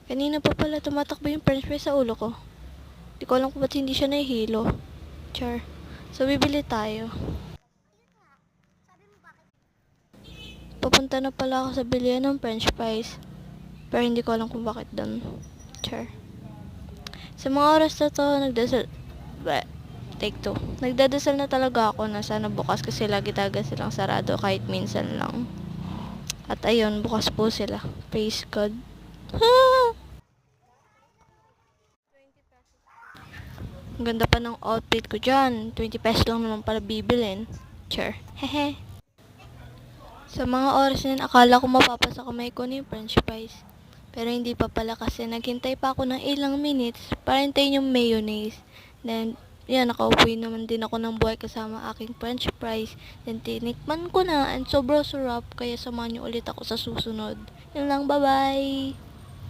Kanina pa pala tumatakbo yung french fries sa ulo ko. Di ko alam kung ba't hindi siya nahihilo. Char. So, bibili tayo. Papunta na pala ako sa bilihan ng french fries. Pero hindi ko alam kung bakit doon. Char. Sa mga oras na to, take 2. Nagdadasal na talaga ako na sana bukas kasi lagi talaga silang sarado kahit minsan lang. At ayun, bukas po sila. Praise God. Ang ganda pa ng outfit ko dyan. 20 pesos lang naman para bibilin. Sure. Hehe. Sa mga oras na yun, akala ko mapapasa kamay ko na yung french fries. Pero hindi pa pala kasi naghintay pa ako ng ilang minutes para hintayin yung mayonnaise. Then, yan, nakauwi naman din ako ng buhay kasama aking french fries. Then, tinikman ko na and sobrang sarap. Kaya samahan niyo ulit ako sa susunod. Yun lang, bye-bye!